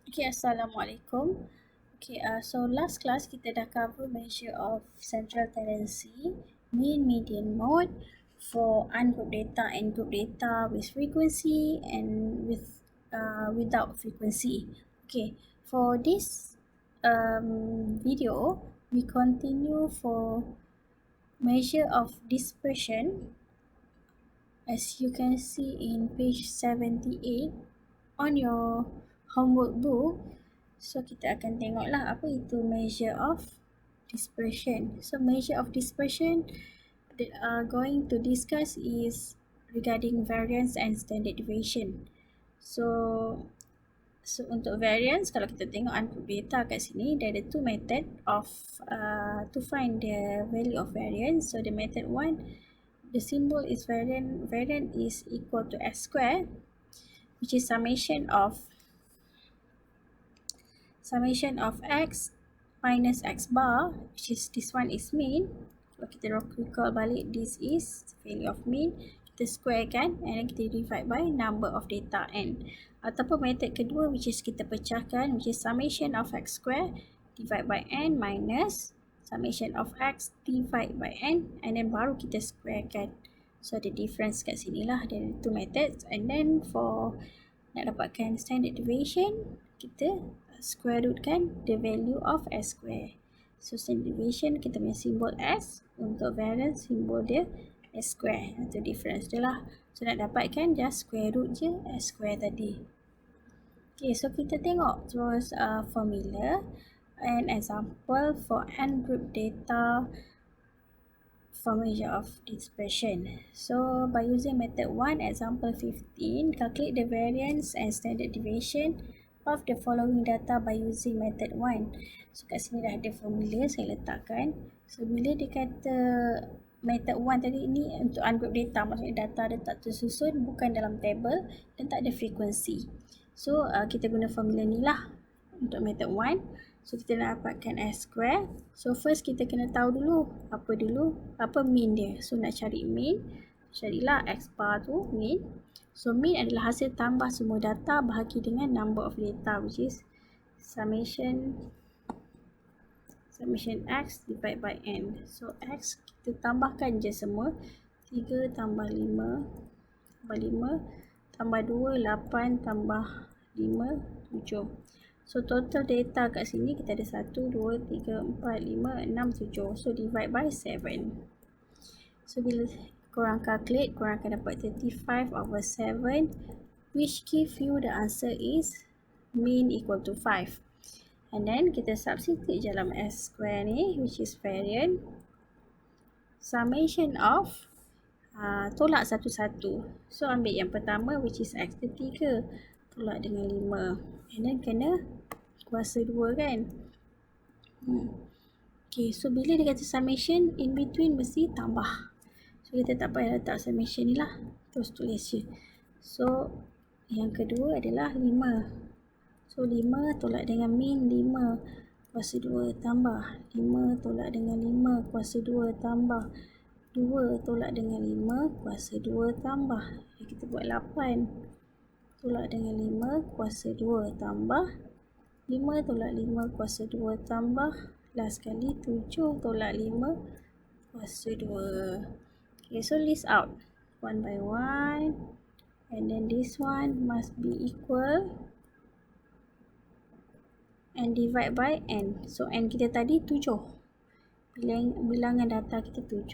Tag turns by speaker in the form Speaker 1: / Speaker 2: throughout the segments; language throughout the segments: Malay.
Speaker 1: Okay, Assalamualaikum. Okay, so last class kita dah cover measure of central tendency, mean, median, mode for ungroup data and group data with frequency and without frequency. Okay, for this video, we continue for measure of dispersion. As you can see in page 78 on your homework book. So kita akan tengoklah apa itu measure of dispersion. So measure of dispersion that are going to discuss is regarding variance and standard deviation. So untuk variance, kalau kita tengok ungroup data kat sini, there are two method of to find the value of variance. So the method one, the symbol is variant. Variant is equal to s square, which is summation of x minus x bar, which is this one is mean. Kalau kita recall balik, this is value of mean. Kita square kan, and then kita divide by number of data n. Ataupun method kedua, which is kita pecahkan, which is summation of x square divide by n minus summation of x divide by n, and then baru kita square kan. So the difference kat sini lah, there are two methods. And then for nak dapatkan standard deviation, kita square root kan the value of s square. So standard deviation kita punya simbol s, untuk variance simbol dia s square. Itu difference dia lah. So nak dapatkan just square root je s square tadi. Okay, so kita tengok terus formula and example for ungroup data for measure of dispersion. So by using method 1, example 15, calculate the variance and standard deviation of the following data by using method 1. So kat sini dah ada formula saya letakkan. So bila dia kata method 1 tadi, ni untuk ungroup data, maksudnya data dia tak tersusun, bukan dalam table dan tak ada frekuensi. So kita guna formula ni lah untuk method 1. So kita nak dapatkan s square. So first kita kena tahu dulu apa mean dia. So nak cari mean, carilah x bar tu mean. So mean adalah hasil tambah semua data bahagi dengan number of data, which is summation x divide by n. So x kita tambahkan je semua, 3 tambah 5 tambah 5 tambah 2, 8 tambah 5, 7. So total data kat sini kita ada 1, 2, 3, 4, 5, 6, 7. So divide by 7. So bila korang calculate, korang akan dapat 35 over 7, which give you the answer is mean equal to 5. And then kita substitute je dalam s square ni, which is variance. Summation of tolak satu-satu. So ambil yang pertama, which is x ketiga, tolak dengan 5. And then kena kuasa 2 kan. Okay, so bila dia kata summation, in between mesti tambah. So kita tak payah letak summation ni lah, terus tulis je. So yang kedua adalah 5. So 5 tolak dengan mean 5 kuasa 2 tambah 5 tolak dengan 5 kuasa 2 tambah 2 tolak dengan 5 kuasa 2 tambah. Kita buat 8 tolak dengan 5 kuasa 2 tambah 5 tolak 5 kuasa 2 tambah, last sekali 7 tolak 5 kuasa 2. Okay, so list out one by one, and then this one must be equal and divide by n. So n kita tadi 7, bilangan data kita 7.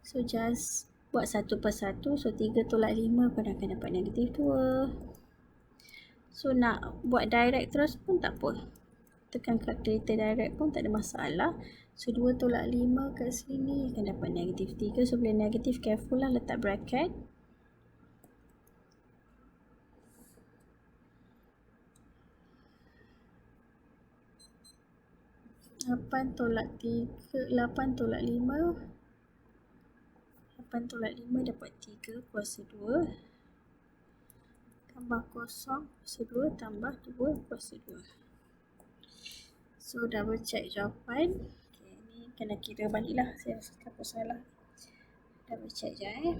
Speaker 1: So just buat satu persatu. So 3 tolak 5 korang akan dapat negatif 2. So nak buat direct terus pun tak apa, tekan calculator direct pun tak ada masalah. So 2 tolak 5 kat sini akan dapat negatif 3. So bila negatif, careful lah letak bracket. Lapan tolak 5 dapat 3 kuasa 2 tambah kosong kuasa 2 tambah 2 kuasa 2. So double check jawapan. Okay, ni kena kira balik lah, saya rasa takut salah. Double check je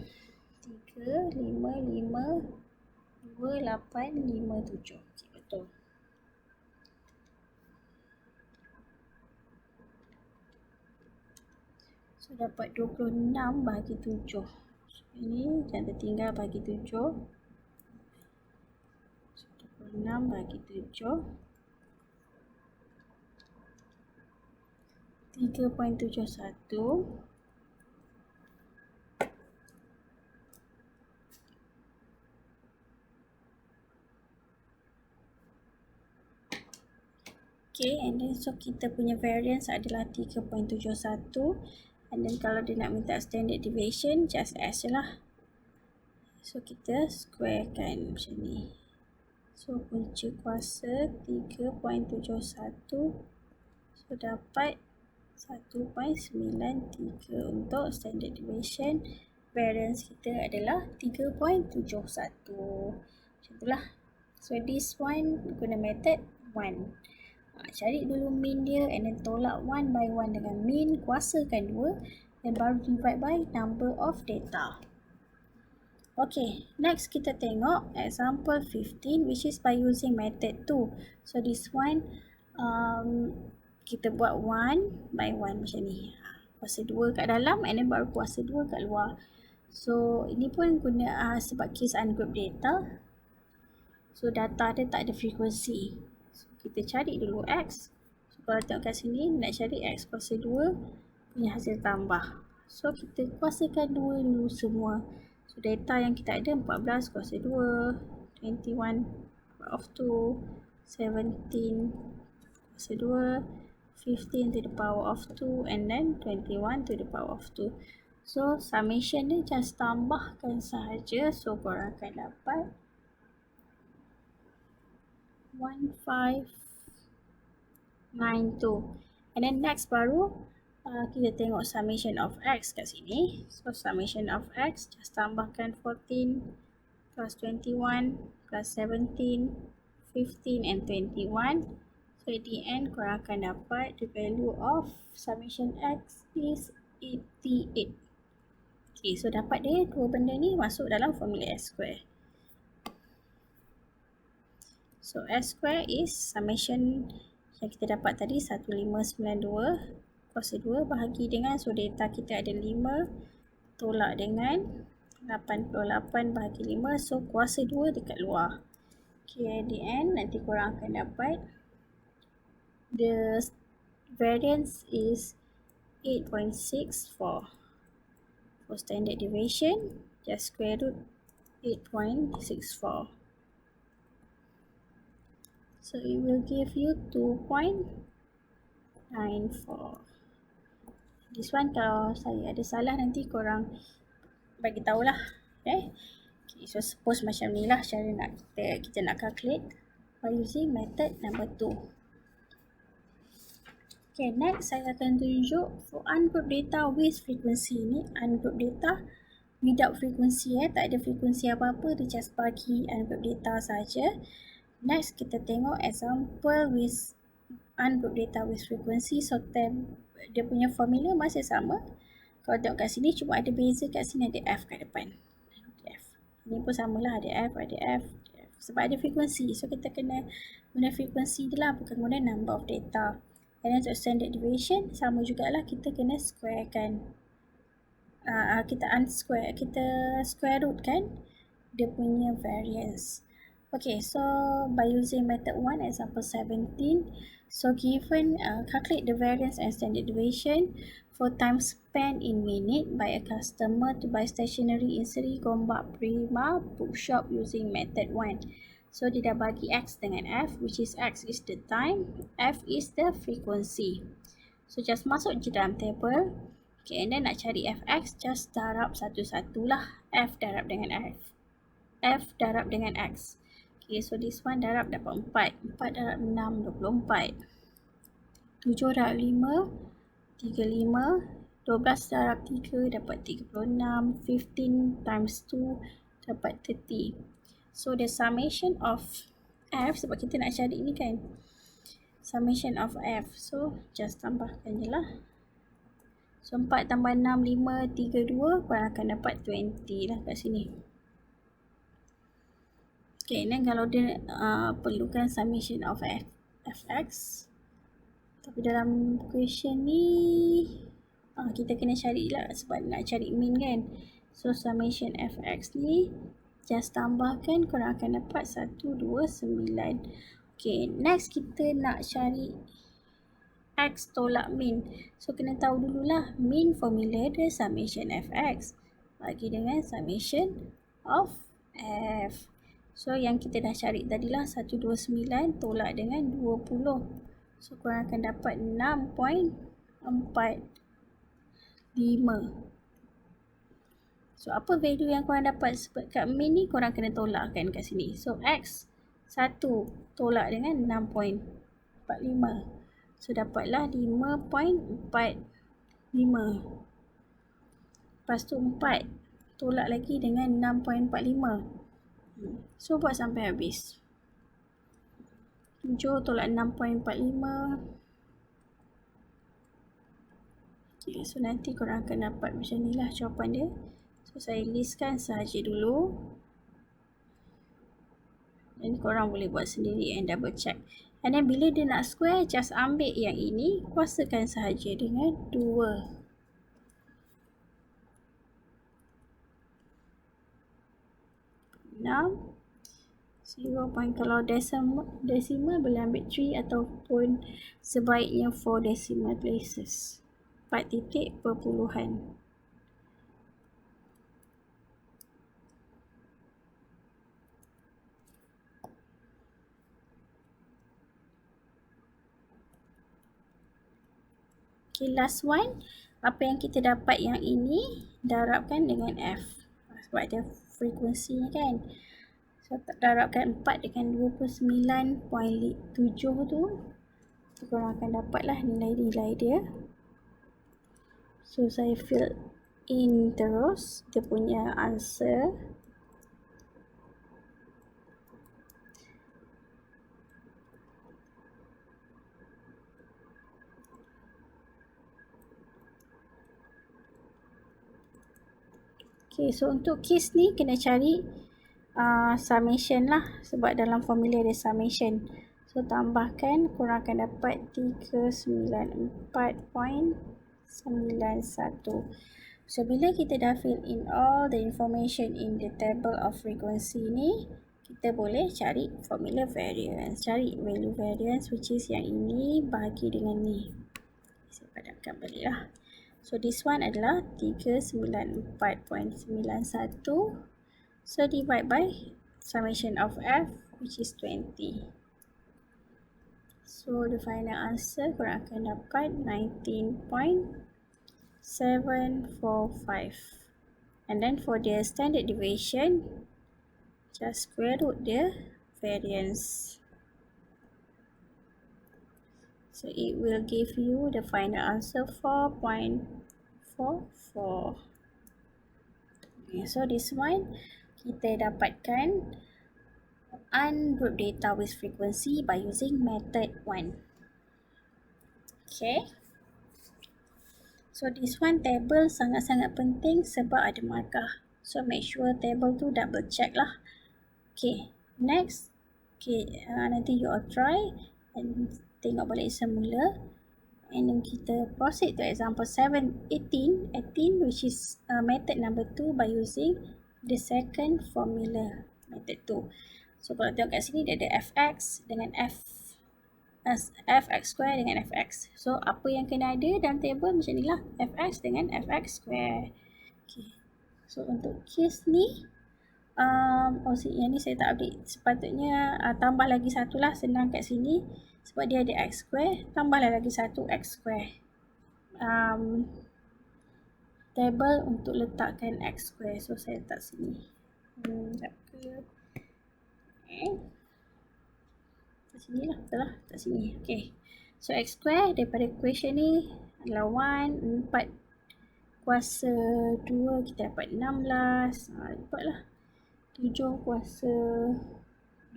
Speaker 1: 3, 5, 5, 2, 8, 5, 7. Okay, betul. So dapat 26 bahagi 7. So, ini jangan tertinggal bagi 7. 26 bagi 7. 3.71. Okay, and then so kita punya variance adalah 3.71. And then kalau dia nak minta standard deviation, just S je lah. So kita squarekan macam ni. So punca kuasa 3.71. So dapat 1.93 untuk standard deviation. Variance kita adalah 3.71. Macam itulah. So this one guna method 1. Cari dulu mean dia and then tolak 1 by 1 dengan mean, kuasakan 2 dan baru divide by number of data. Okay, next kita tengok example 15 which is by using method 2. So this one kita buat 1 by 1 macam ni. Kuasa 2 kat dalam and then baru kuasa 2 kat luar. So ini pun guna sebab case ungroup data. So data dia tak ada frekuensi. Kita cari dulu X. So, kalau tengok kat sini, nak cari X kuasa 2 punya hasil tambah. So, kita kuasakan 2 dulu semua. So, data yang kita ada 14 kuasa 2, 21 power of 2, 17 kuasa 2, 15 to the power of 2, and then 21 to the power of 2. So, summation dia just tambahkan sahaja. So, korang akan dapat 1592. And then next baru kita tengok summation of X kat sini. So summation of X just tambahkan 14 plus 21 plus 17, 15 and 21. So at the end korang akan dapat the value of summation X is 88. Okay, so dapat dia dua benda ni masuk dalam formula S square. So S square is summation yang kita dapat tadi 1592 kuasa 2 bahagi dengan, so data kita ada 5 tolak dengan 88 bahagi 5, so kuasa 2 dekat luar. Okay, at the end nanti korang akan dapat the variance is 8.64. For standard deviation, just square root 8.64. So it will give you 2.94. This one kalau saya ada salah nanti korang bagi tahulah. Okay, so suppose macam ni lah cara nak kita nak calculate by using method number 2. Okay, next saya akan tunjuk for ungroup data with frequency ni. Ungroup data without frequency, tak ada frequency apa-apa, dia just bagi ungroup data saja. Next kita tengok example with ungroup data with frequency. So dia punya formula masih sama. Kalau tengok kat sini cuma ada beza kat sini ada F kat depan. F. Ini pun samalah, ada F, ada F. Sebab ada frequency. So kita kena guna frequency dia lah, bukan guna number of data. And then untuk standard deviation sama jugalah, kita kena squarekan. Kita square root kan dia punya variance. Okay, so by using method 1, example 17, so given calculate the variance and standard deviation for time spent in minute by a customer to buy stationery in Seri Gombak Prima Bookshop using method 1. So dia dah bagi X dengan F, which is X is the time, F is the frequency. So just masuk je dalam table. Okay, and then nak cari Fx, just darab satu-satu lah. F darab dengan F, F darab dengan X. Okay, so this one darab dapat 4. 4 darab 6, 24. 7 darab 5, 35. 12 darab 3 dapat 36. 15 times 2 dapat 30. So the summation of F, sebab kita nak cari ni kan, summation of F, so just tambahkan je lah. So 4 tambah 6, 5, 3, 2, korang akan dapat 20 lah kat sini. Okay, dan kalau dia perlukan summation of Fx, tapi dalam question ni kita kena carilah sebab nak cari mean kan. So summation fx ni just tambahkan, korang akan dapat 129. Okay, next kita nak cari x tolak mean. So kena tahu dululah mean formula dia summation fx bagi dengan summation of f. So yang kita dah cari tadilah 129 tolak dengan 20. So korang akan dapat 6.45. So apa value yang korang dapat kat mean ni, korang kena tolakkan kat sini. So x 1 tolak dengan 6.45. So dapatlah 5.45. Lepas tu 4 tolak lagi dengan 6.45. So buat sampai habis. 7 tolak 6.45. Okay, so nanti korang akan dapat macam ni lah jawapan dia. So saya listkan sahaja dulu. Dan korang boleh buat sendiri and double check. And then bila dia nak square, just ambil yang ini, kuasakan sahaja dengan 2. 0. Kalau decimal boleh ambil 3 ataupun sebaiknya 4 decimal places. 4 titik perpuluhan. Okay, last one. Apa yang kita dapat yang ini, darabkan dengan F. Sebab dia frekuensi ni kan. So, darabkan 4 dengan 29.7 tu. So, korang akan dapatlah nilai-nilai dia. So, saya fill in terus dia punya answer. Okay, so untuk case ni kena cari summation lah. Sebab dalam formula ada summation. So tambahkan, korang akan dapat 394.91. So bila kita dah fill in all the information in the table of frequency ni, kita boleh cari formula variance. Cari value variance which is yang ini bagi dengan ni. Saya padamkan balik lah. So this one adalah 394.91. So divide by summation of f which is 20. So the final answer korang akan dapat 19.745. And then for the standard deviation, just square root the variance. So it will give you the final answer 4.44. Okay, so this one kita dapatkan ungrouped data with frequency by using method 1. Okay. So this one table sangat-sangat penting sebab ada markah. So make sure table tu double check lah. Okay. Next. Okay. Nanti you all try and tengok balik semula. And then kita proceed to example 18 which is method number 2 by using the second formula, method 2. So kalau tengok kat sini dia ada fx dengan fx square dengan fx. So apa yang kena ada dalam table macam ni lah, fx dengan fx square. Okay. So untuk case ni yang ni saya tak update. Sepatutnya tambah lagi satu lah, senang kat sini. Sebab dia ada x square, tambahlah lagi satu x square. Table untuk letakkan x square. So saya letak sini. Sekejap ke. Kat sini lah, betul lah. Kat sini. Okay. So x square daripada equation ni adalah 1, 4 kuasa 2 kita dapat 16. Ikutlah. 7 kuasa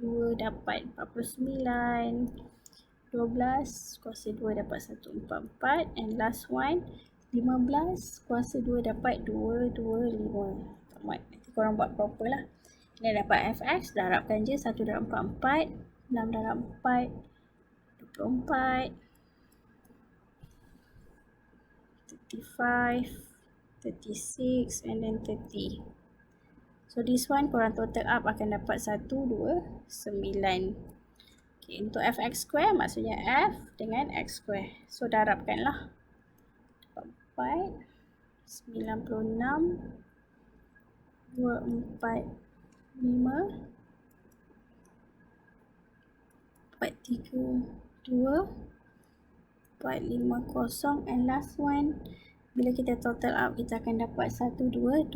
Speaker 1: 2 dapat 49. 12 kuasa 2 dapat 144. And last one, 15 kuasa 2 dapat 225. Tamat. Nanti korang buat proper lah. Ini dapat fx, darabkan je 1 darab 44. 6 darab 4, 24. 35, 36 and then 30. So this one korang total up akan dapat 129. Okay, untuk fx square maksudnya f dengan x square. So darabkanlah. 4, 96, 245, 432, 450 and last one. Bila kita total up, kita akan dapat 1227.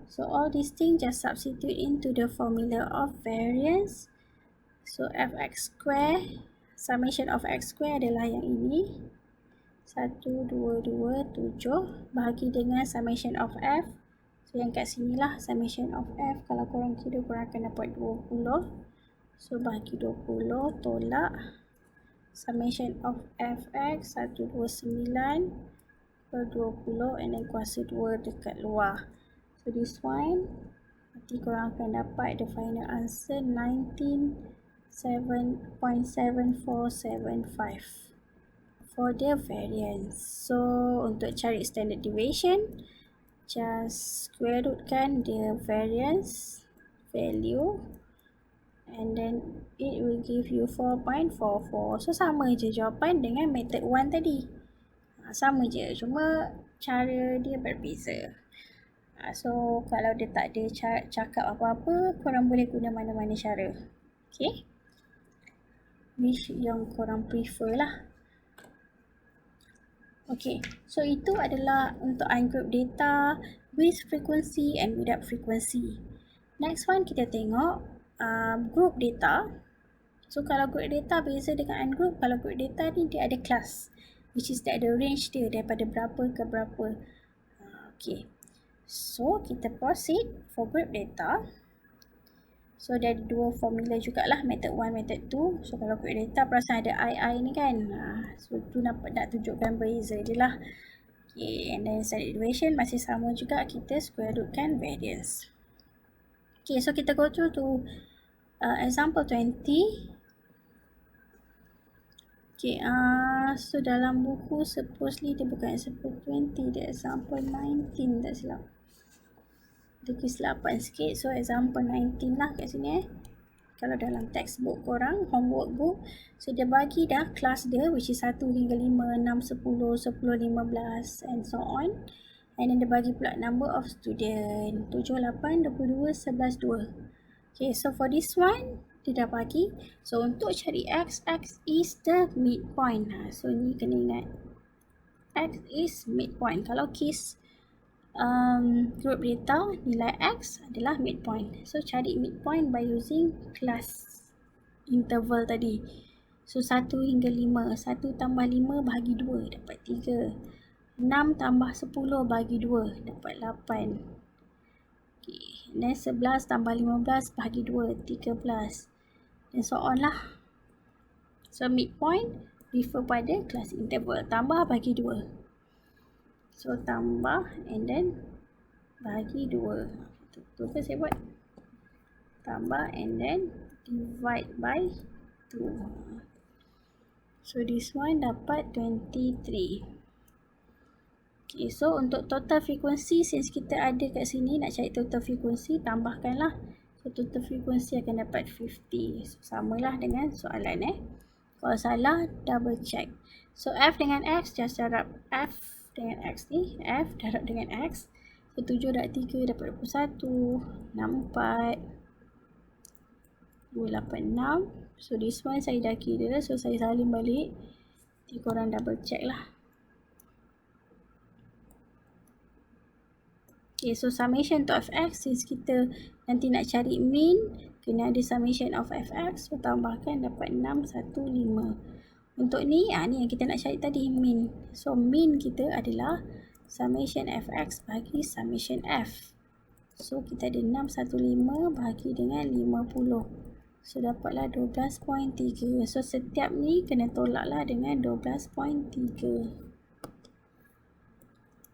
Speaker 1: So all these things just substitute into the formula of variance. So fx square, summation of x square adalah yang ini. 1227 bahagi dengan summation of f. So yang kat sini lah summation of f. Kalau korang kira, korang akan dapat 20. So bahagi 20, tolak. Summation of fx 129 per 20 and then kuasa 2 dekat luar. So this one, nanti korang akan dapat the final answer 19.7475 for the variance. So untuk cari standard deviation, just square rootkan the variance value and then it will give you 4.44. So sama je jawapan dengan method 1 tadi. Sama je, cuma cara dia berbeza. So kalau dia tak ada cakap apa-apa, korang boleh guna mana-mana cara. Okay, which yang korang prefer lah. Okay, so itu adalah untuk ungroup data with frequency and without frequency. Next one kita tengok group data. So kalau group data beza dengan ungroup. Kalau group data ni dia ada class, which is dia ada range dia daripada berapa ke berapa. Okay, so kita proceed for group data. So dia ada dua formula jugalah, method 1, method 2. So kalau group data perasan ada I ni kan. So tu nak tunjukkan beza dia lah. Okay, and then standard deviation masih sama juga, kita square rootkan variance. Okay, so kita go through to example 20. Okay, so dalam buku supposedly dia bukan example 20, dia example 19 tak silap. Dia kesilapan sikit, so example 19 lah kat sini Kalau dalam textbook korang, homework book, so dia bagi dah kelas dia which is 1 hingga 5, 6, 10, 10, 15 and so on. And then dia bagi pula number of student 7, 8, 22, 11, 2. Okay, so for this one dia dah bagi. So untuk cari x, x is the midpoint. So ni kena ingat, x is midpoint. Kalau case group data, nilai x adalah midpoint. So cari midpoint by using class interval tadi. So 1 hingga 5, 1 tambah 5 bahagi 2 dapat 3. 6 tambah 10 bahagi 2 dapat 8. Okay. Dan 11 tambah 15 bahagi 2, 13. And so on lah. So midpoint refer pada class interval, tambah bagi 2. So tambah and then bagi 2. Tu ke saya buat? Tambah and then divide by 2. So this one dapat 23. Okay, so untuk total frequency, since kita ada kat sini nak cari total frequency, tambahkanlah. So total frequency akan dapat 50. So samalah dengan soalan Kalau salah, double check. So F dengan X, just darab F dengan X ni, F darab dengan X. So 7 darab 3 dapat 21, 64, 286. So this one saya dah kira, so saya salin balik. Nanti korang double check lah. Okay, so summation to fx, since kita nanti nak cari mean, kena ada summation of fx. So tambahkan dapat 615. Untuk ni, ni yang kita nak cari tadi, mean. So mean kita adalah summation fx bagi summation f. So kita ada 615 bahagi dengan 50. So dapatlah 12.3. So setiap ni kena tolaklah dengan 12.3.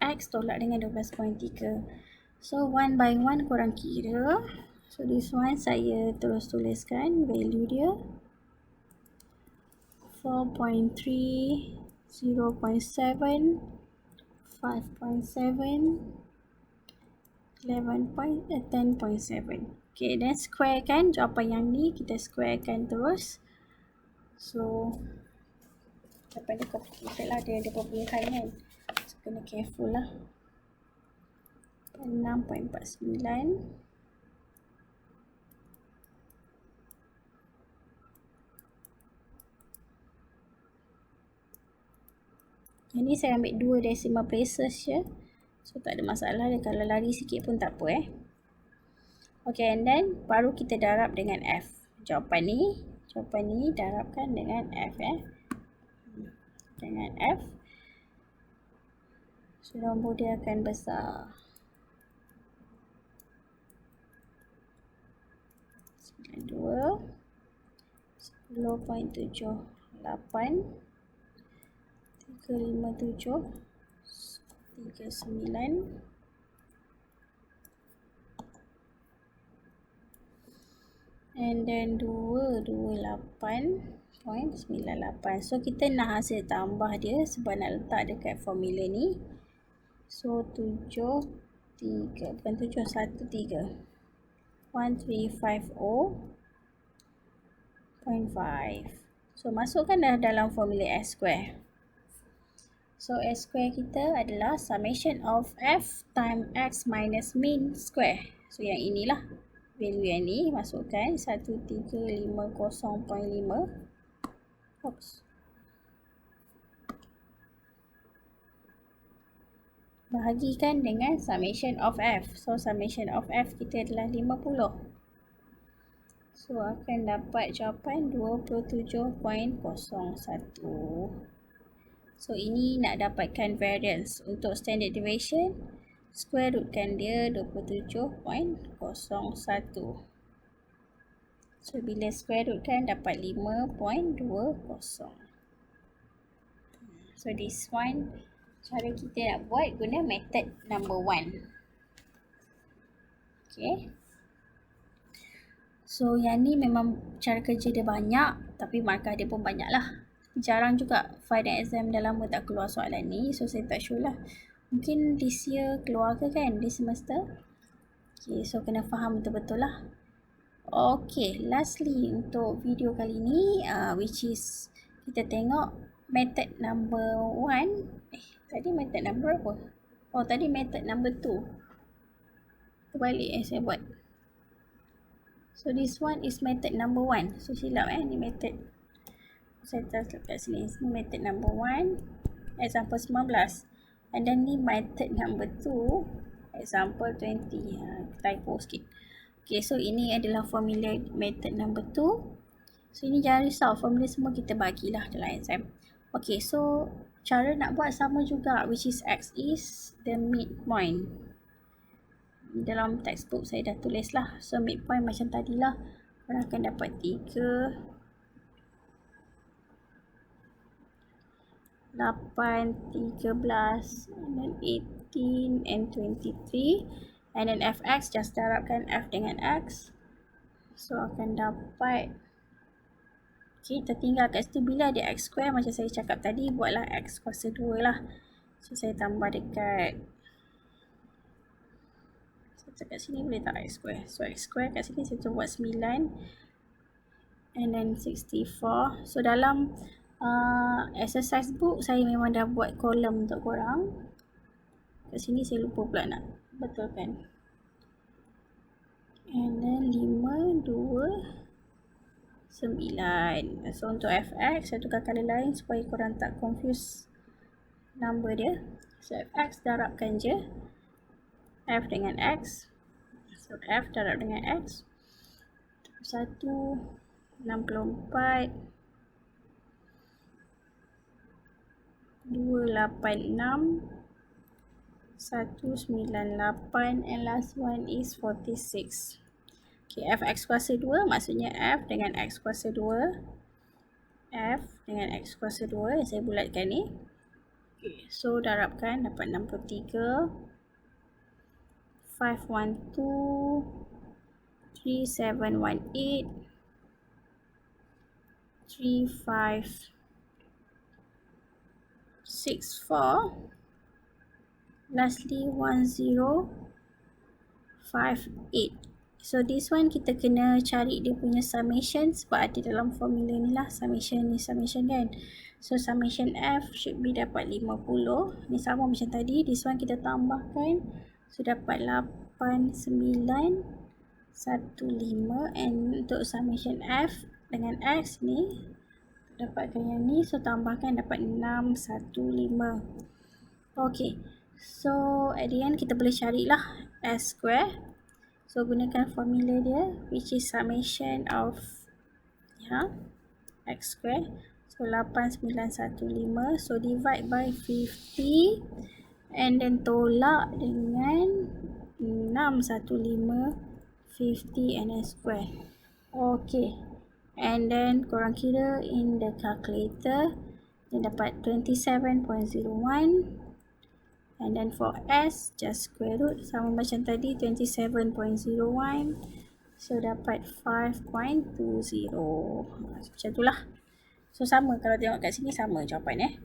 Speaker 1: X tolak dengan 12.3. So one by one korang kira. So this one saya terus tuliskan value dia 4.3 0.7, 5.7, 10.7. Okay, then square kan jawapan yang ni, kita squarekan terus. So jawapan dia complicated lah, dia ada perpuluhan kan, so kena careful lah. 6.49. Yang ni saya ambil 2 decimal places je, so tak ada masalah dia, kalau lari sikit pun tak apa Okay, and then baru kita darab dengan F. Jawapan ni darabkan dengan F dengan F. So nombor dia akan besar 92, 10.78, 357, 39, and then 228.98. So kita nak hasil tambah dia sebab nak letak dekat formula ni. So 13, bukan 7, 13, 1350.5. So masukkan dah dalam formula S square. So S square kita adalah summation of F times X minus mean square. So yang inilah value yang ni, masukkan 1350.5. Oops. Bahagikan dengan summation of F. So summation of F kita adalah 50. So akan dapat jawapan 27.01. So ini nak dapatkan variance. Untuk standard deviation, square rootkan dia 27.01. So bila square rootkan dapat 5.20. So this one cara kita nak buat guna method number 1. Okay. So yang ni memang cara kerja dia banyak, tapi markah dia pun banyak lah. Jarang juga final exam dah lama tak keluar soalan ni, so saya tak sure lah. Mungkin this year keluar ke kan, this semester. Okay, so kena faham betul-betul lah. Okay, lastly untuk video kali ni, which is kita tengok method number 1. Tadi method number apa? Oh, tadi method number 2. Terbalik saya buat. So this one is method number 1. So silap ni method. Saya letak kat sini. Ini method number 1, example 19. And then ni method number 2, example 20. Typo sikit. Okay, so ini adalah formula method number 2. So ini jangan risau, formula semua kita bagilah dalam exam. Okay, so cara nak buat sama juga, which is X is the midpoint. Dalam textbook saya dah tulis lah. So midpoint macam tadilah, orang akan dapat 3, 8, 13, and then 18 and 23. And then fx, just darabkan f dengan x. So akan dapat, okay, tertinggal kat situ. Bila ada x square, macam saya cakap tadi, buatlah x kuasa 2 lah. So saya tambah dekat, kat sini boleh tak x square. So x square kat sini saya buat 9 and then 64. So dalam exercise book saya memang dah buat kolom untuk korang. Kat sini saya lupa pula nak betulkan. And then 5, 2, 9. So untuk fx saya tukar color lain supaya korang tak confuse number dia. So fx darabkan je f dengan x. So f darab dengan x 1, 64, 286, 198, and last one is 46. Okay, fx kuasa 2 maksudnya f dengan x kuasa 2. F dengan x kuasa 2 yang saya bulatkan ni. Okay, so darabkan dapat 63, 512, 3718, 35 64. Lastly 1058. So this one kita kena cari dia punya summation sebab ada dalam formula ni lah, summation ni summation kan. So summation F should be dapat 50. Ni sama macam tadi, this one kita tambahkan. So dapat 8915. And untuk summation F dengan X ni dapatkan yang ni, so tambahkan dapat 615. Okay, so at the end kita boleh carilah S square. So gunakan formula dia, which is summation of X square. So 8915. So divide by 50 and then tolak dengan 615 50 and then square. Okay, and then korang kira in the calculator, dia dapat 27.01. And then for S, just square root, sama macam tadi, 27.01. So dapat 5.20. Macam tu lah. So sama, kalau tengok kat sini sama jawapan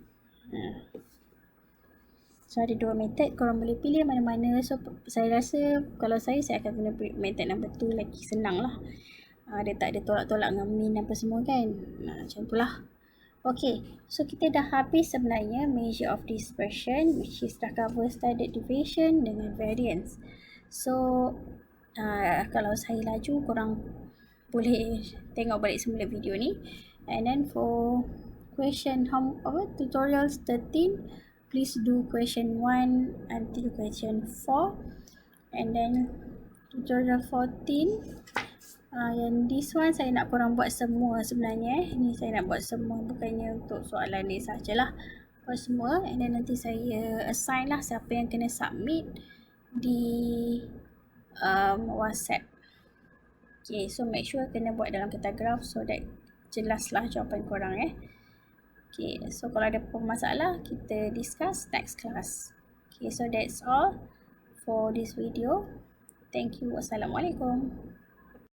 Speaker 1: So ada dua method, korang boleh pilih mana-mana. So saya rasa kalau saya akan guna method number 2, lagi senang lah. Dia tak ada tolak-tolak dengan min apa semua kan. Macam tu lah. Okay, so kita dah habis sebenarnya measure of dispersion, which is dah cover standard deviation dengan variance. So kalau saya laju, korang boleh tengok balik semula video ni. And then for question tutorial 13, please do question 1 until question 4. And then tutorial 14, yang this one saya nak korang buat semua sebenarnya. Ni saya nak buat semua, bukannya untuk soalan ni sajalah. Buat semua, and then nanti saya assign lah siapa yang kena submit di WhatsApp. Okay, so make sure kena buat dalam kertas graph so that jelaslah jawapan korang Okay, so kalau ada masalah, kita discuss next class. Okay, so that's all for this video. Thank you. Wassalamualaikum.